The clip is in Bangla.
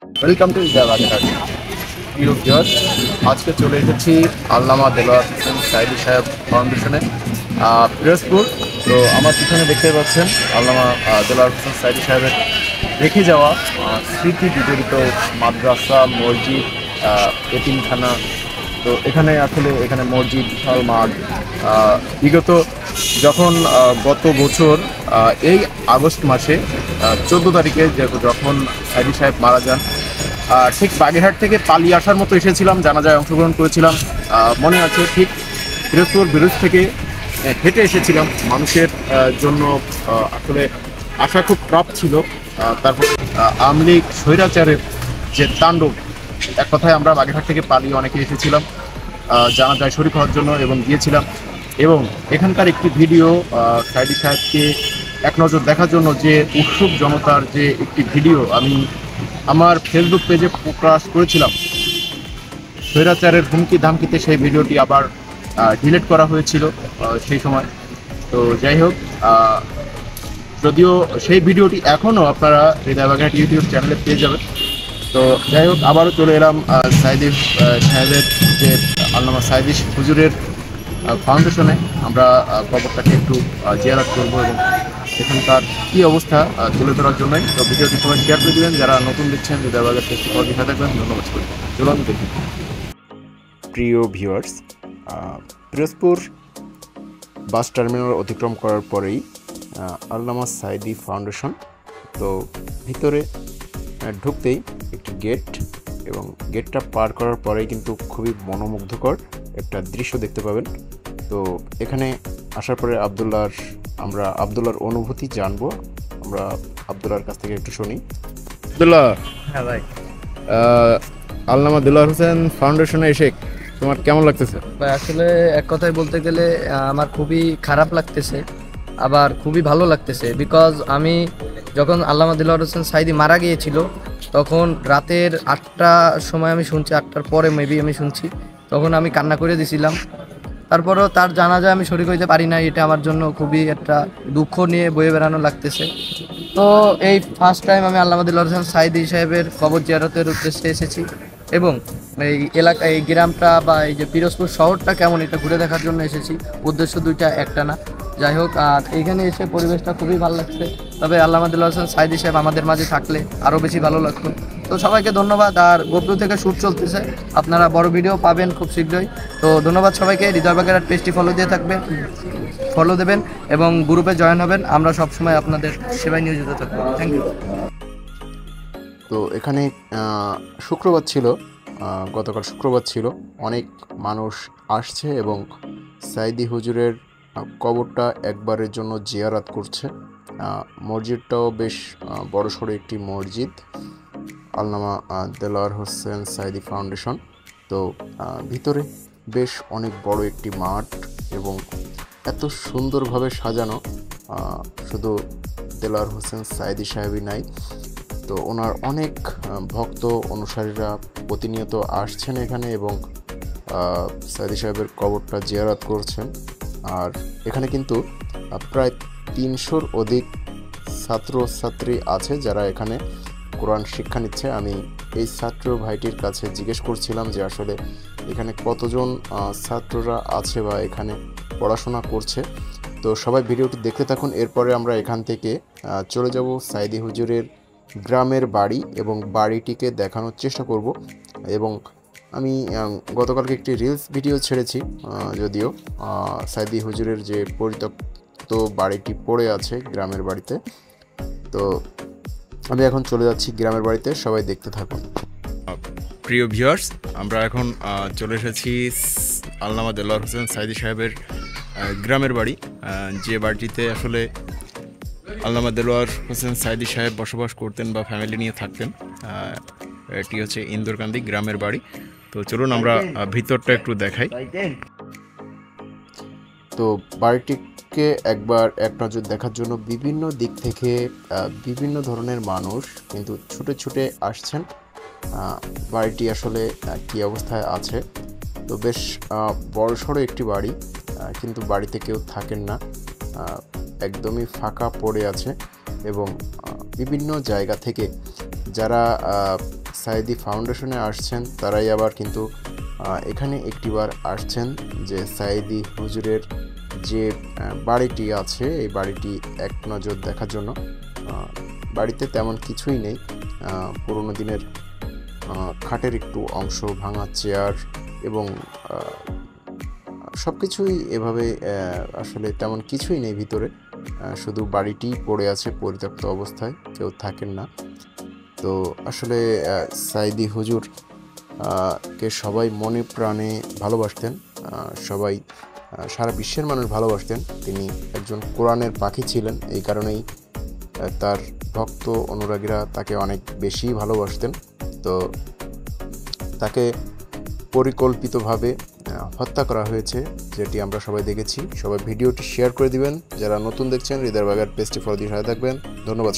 Welcome to Bagerhat. প্রিয় ভিউয়ার্স, আজকে চলে এসেছি আল্লামা দেলোয়ার হোসেন সাইদি সাহেব ফাউন্ডেশনে, পিরোজপুর। তো আমার পিছনে দেখতে পাচ্ছেন আল্লামা দেলোয়ার হোসেন সাইদি সাহেবের রেখে যাওয়া স্মৃতি বিজড়িত মাদ্রাসা, মসজিদ, এতিমখানা। তো এখানে মসজিদ, বিশাল মাঠ। বিগত গত বছর এই আগস্ট মাসে 14 তারিখে যখন সাইদি সাহেব মারা যান, ঠিক বাগেরহাট থেকে পালিয়ে আসার মতো এসেছিলাম, জানাজায় অংশগ্রহণ করেছিলাম। মনে আছে, ঠিক পিরোজপুর ব্রিজ থেকে হেঁটে এসেছিলাম। মানুষের জন্য আসলে আসা খুব টফ ছিল। তারপর আওয়ামী লীগ স্বৈরাচারের যে তাণ্ডব, এক কথায় আমরা বাগেরহাট থেকে পালিয়ে অনেকে এসেছিলাম জানাজায় শরীক হওয়ার জন্য এবং গিয়েছিলাম। এবং এখানকার একটি ভিডিও, সাইদি সাহেবকে এক নজর দেখার জন্য যে উৎসুক জনতার যে একটি ভিডিও আমি আমার ফেসবুক পেজে প্রকাশ করেছিলাম। স্বৈরাচারের হুমকি ধামকিতে সেই ভিডিওটি আবার ডিলিট করা হয়েছিল সেই সময়। তো যাই হোক, যদিও সেই ভিডিওটি এখনও আপনারা হৃদয় বাগেরহাট ইউটিউব চ্যানেলে পেয়ে যাবেন। তো যাই হোক, আবারও চলে এলাম সাইদি সাহেবের যে আল্লামা সাইদি হুজুরের ফাউন্ডেশনে। আমরা কবরটাকে একটু জিয়ারত করবো এবং এখানকার কী অবস্থা তুলে ধরার জন্যই। তো ভিডিওটি সবাই শেয়ার করে দেবেন, যারা নতুন দেখছেন হৃদয় বাগের টেস্ট দেখে থাকবেন। ধন্যবাদ। চলুন দেখি। প্রিয় ভিউয়ার্স, পিরোজপুর বাস টার্মিনাল অতিক্রম করার পরেই আল্লামা সাইদি ফাউন্ডেশন। তো ভিতরে ঢুকতেই একটি গেট, এবং গেটটা পার করার পরেই কিন্তু খুবই মনোমুগ্ধকর একটা দৃশ্য দেখতে পাবেন। তো এখানে আসার পরে আমরা আবদুল্লাহর অনুভূতি জানবো। আমরা আবদুল্লাহর কাছ থেকে একটু শুনি। আব্দুল্লাহ, হ্যাঁ ভাই, আল্লামা দেলোয়ার হোসেন ফাউন্ডেশনে এসে তোমার কেমন লাগতেছে? ভাই আসলে এক কথায় বলতে গেলে আমার খুবই খারাপ লাগতেছে, আবার খুবই ভালো লাগতেছে। বিকজ আমি যখন আল্লামা দেলোয়ার হোসেন সাইদি মারা গিয়েছিল, তখন রাতের 8টার সময় আমি শুনছি, 8টার পরে মেবি আমি শুনছি, তখন আমি কান্না করে দিছিলাম। তারপরেও তার জানাজায় আমি শরীক হইতে পারি না, এটা আমার জন্য খুবই একটা দুঃখ নিয়ে বয়ে বেড়ানো লাগতেছে। তো এই ফার্স্ট টাইম আমি আল্লামা দেলোয়ার হোসেন সাইদি সাহেবের কবর জিয়ারতের উদ্দেশ্যে এসেছি, এবং এই এলাকা, এই গ্রামটা বা এই যে পিরোজপুর শহরটা কেমন, এটা ঘুরে দেখার জন্য এসেছি। উদ্দেশ্য দুইটা, একটা না। যাই হোক, আর এইখানে এসে পরিবেশটা খুবই ভালো লাগছে। তবে আল্লামা দেলোয়ার হোসেন সাইদি সাহেব আমাদের মাঝে থাকলে আরও বেশি ভালো লাগতো। তো সবাইকে ধন্যবাদ। আর গোপ্রু থেকে শ্যুট চলতেছে, আপনারা বড় ভিডিও পাবেন খুব শীঘ্রই। তো ধন্যবাদ সবাইকে। হৃদয় বাগেরহাট পেজটি ফলো দেবেন এবং গ্রুপে জয়েন হবেন। আমরা সবসময় আপনাদের সেবায় নিয়োজিত থাকবো। Thank you. তো এখানে শুক্রবার ছিল, গতকাল শুক্রবার ছিল। অনেক মানুষ আসছে এবং সাইদি হুজুরের কবরটা একবারের জন্য জিয়ারত করছে। মসজিদটাও বেশ বড়সড় একটি মসজিদ, আল্লামা দেলোয়ার হোসেন সাইদি ফাউন্ডেশন। তো ভিতরে বেশ অনেক বড় একটি মাঠ এবং এত সুন্দরভাবে সাজানো। শুধু দেলোয়ার হোসেন সাইদি সাহেবই নাই, তো ওনার অনেক ভক্ত অনুসারীরা প্রতিনিয়ত আসছেন এখানে এবং সাইদি সাহেবের কবরটা জিয়ারত করছেন। আর এখানে কিন্তু প্রায় 300-র অধিক ছাত্রছাত্রী আছে যারা এখানে কোরআন শিক্ষা নিচ্ছে। আমি এই ছাত্র ভাইটির কাছে জিজ্ঞেস করছিলাম যে আসলে এখানে কতজন ছাত্ররা আছে বা এখানে পড়াশোনা করছে। তো সবাই ভিডিওটি দেখতে থাকুন। এরপরে আমরা এখান থেকে চলে যাব সাইদি হুজুরের গ্রামের বাড়ি এবং বাড়িটিকে দেখানোর চেষ্টা করব। এবং আমি গতকালকে একটি রিলস ভিডিও ছেড়েছি, যদিও সাইদি হুজুরের যে পরিত্যক্ত বাড়িটি পড়ে আছে গ্রামের বাড়িতে। তো আমি এখন চলে যাচ্ছি গ্রামের বাড়িতে, সবাই দেখতে থাকুন। প্রিয় ভিউয়ার্স, আমরা এখন চলে এসেছি আল্লামা দেলোয়ার হোসেন সাইদি সাহেবের গ্রামের বাড়ি, যে বাড়িটিতে আসলে আল্লামা দেলোয়ার হোসেন সাইদি সাহেব বসবাস করতেন বা ফ্যামিলি নিয়ে থাকতেন। এটি হচ্ছে ইন্দুরকান্দি গ্রামের বাড়ি। তো চলুন আমরা ভিতরটা একটু দেখাই। তো বাড়িটিকে একবার এক নজর দেখার জন্য বিভিন্ন দিক থেকে বিভিন্ন ধরনের মানুষ কিন্তু ছুটে ছুটে আসছেন। বাড়িটি আসলে কী অবস্থায় আছে। তো বেশ বড়সড় একটি বাড়ি, কিন্তু বাড়িতে কেউ থাকেন না, একদমই ফাঁকা পড়ে আছে। এবং বিভিন্ন জায়গা থেকে যারা সাইদি ফাউন্ডেশনে আসছেন তারাই আবার কিন্তু এখানে একটিবার আসছেন যে সাইদি হুজুরের যে বাড়িটি আছে এই বাড়িটি এক নজর দেখার জন্য। বাড়িতে তেমন কিছুই নেই, পুরোনো দিনের খাটের একটু অংশ, ভাঙা চেয়ার এবং সব কিছুই এভাবে, আসলে তেমন কিছুই নেই ভিতরে, শুধু বাড়িটি পড়ে আছে পরিত্যক্ত অবস্থায়, কেউ থাকেন না। তো আসলে সাইদি হুজুর কে সবাই মনে প্রাণে ভালোবাসতেন, সবাই সারা বিশ্বের মানুষ ভালোবাসতেন। তিনি একজন কোরআনের পাখি ছিলেন, এই কারণেই তার ভক্ত অনুরাগীরা তাকে অনেক বেশি ভালোবাসতেন। তো তাকে পরিকল্পিতভাবে হত্যা করা হয়েছে, যেটি আমরা সবাই দেখেছি। সবাই ভিডিওটি শেয়ার করে দিবেন, যারা নতুন দেখছেন হৃদয় বাগার পেজটি ফলো দিয়ে সাথে থাকবেন। ধন্যবাদ।